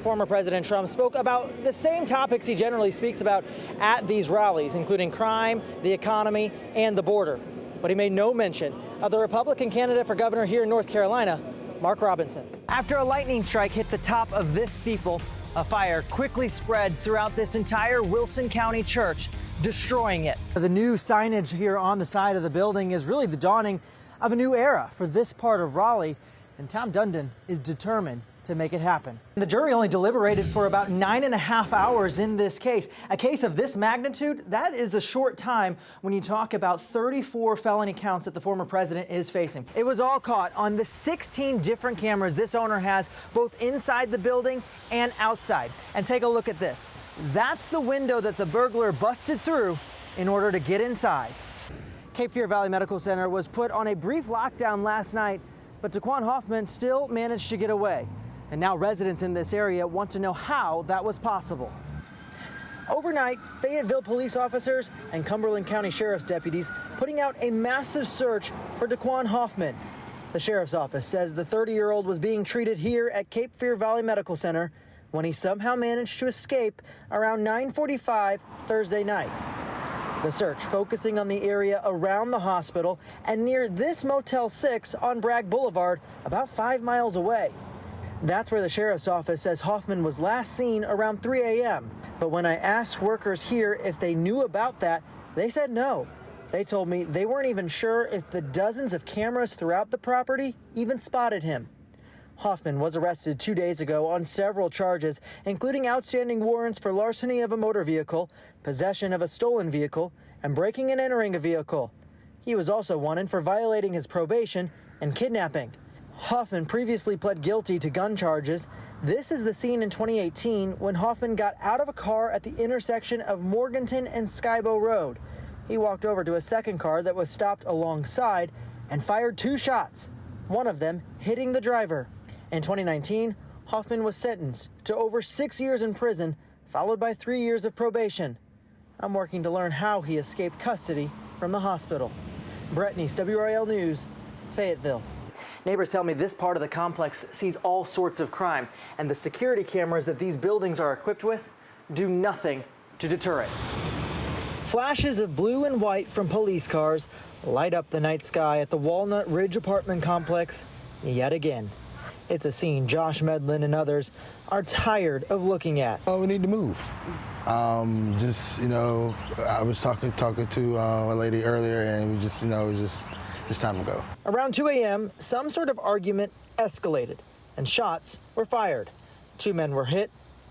former President Trump spoke about the same topics he generally speaks about at these rallies, including crime, the economy, and the border. But he made no mention of the Republican candidate for governor here in North Carolina, Mark Robinson. After a lightning strike hit the top of this steeple, a fire quickly spread throughout this entire Wilson County church, destroying it. The new signage here on the side of the building is really the dawning of a new era for this part of Raleigh, and Tom Dundon is determined to make it happen. The jury only deliberated for about 9.5 hours in this case. A case of this magnitude, that is a short time when you talk about 34 felony counts that the former president is facing. It was all caught on the 16 different cameras this owner has, both inside the building and outside. And take a look at this. That's the window that the burglar busted through in order to get inside. Cape Fear Valley Medical Center was put on a brief lockdown last night, but Daquan Hoffman still managed to get away. And now residents in this area want to know how that was possible. Overnight, Fayetteville police officers and Cumberland County Sheriff's deputies putting out a massive search for Daquan Hoffman. The Sheriff's Office says the 30-year-old was being treated here at Cape Fear Valley Medical Center when he somehow managed to escape around 9:45 Thursday night. The search focusing on the area around the hospital and near this Motel 6 on Bragg Boulevard, about 5 miles away. That's where the Sheriff's Office says Hoffman was last seen around 3 a.m. But when I asked workers here if they knew about that, they said no. They told me they weren't even sure if the dozens of cameras throughout the property even spotted him. Hoffman was arrested 2 days ago on several charges, including outstanding warrants for larceny of a motor vehicle, possession of a stolen vehicle, and breaking and entering a vehicle. He was also wanted for violating his probation and kidnapping. Hoffman previously pled guilty to gun charges. This is the scene in 2018 when Hoffman got out of a car at the intersection of Morganton and Skybo Road. He walked over to a second car that was stopped alongside and fired 2 shots, one of them hitting the driver. In 2019, Hoffman was sentenced to over 6 years in prison, followed by 3 years of probation. I'm working to learn how he escaped custody from the hospital. Brett Knese, WRAL News, Fayetteville. Neighbors tell me this part of the complex sees all sorts of crime, and the security cameras that these buildings are equipped with do nothing to deter it. Flashes of blue and white from police cars light up the night sky at the Walnut Ridge apartment complex yet again. It's a scene Josh Medlin and others are tired of looking at. Oh, we need to move. I was talking to a lady earlier, and it was just time to go. Around 2 a.m., some sort of argument escalated, and shots were fired. 2 men were hit.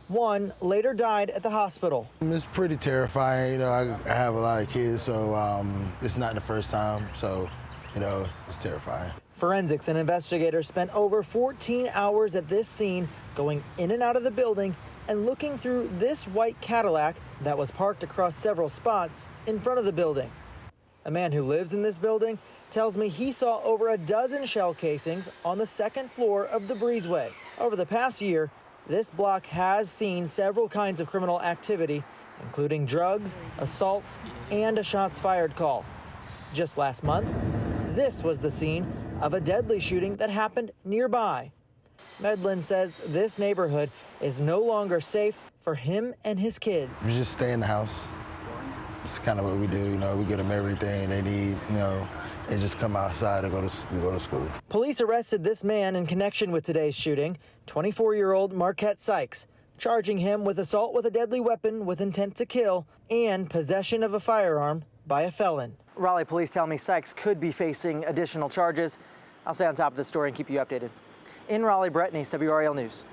1 later died at the hospital. It's pretty terrifying. I have a lot of kids, so it's not the first time, so, it's terrifying. Forensics and investigators spent over 14 hours at this scene, going in and out of the building and looking through this white Cadillac that was parked across several spots in front of the building. A man who lives in this building tells me he saw over a dozen shell casings on the 2nd floor of the breezeway. Over the past year, this block has seen several kinds of criminal activity, including drugs, assaults, and a shots fired call. Just last month, this was the scene of a deadly shooting that happened nearby. Medlin says this neighborhood is no longer safe for him and his kids. We just stay in the house. It's kind of what we do, we get them everything they need, and just come outside to go to school. Police arrested this man in connection with today's shooting, 24-year-old Marquette Sykes, charging him with assault with a deadly weapon with intent to kill and possession of a firearm by a felon. Raleigh police tell me Sykes could be facing additional charges. I'll stay on top of the story and keep you updated. In Raleigh, Brett Knese, WRAL News.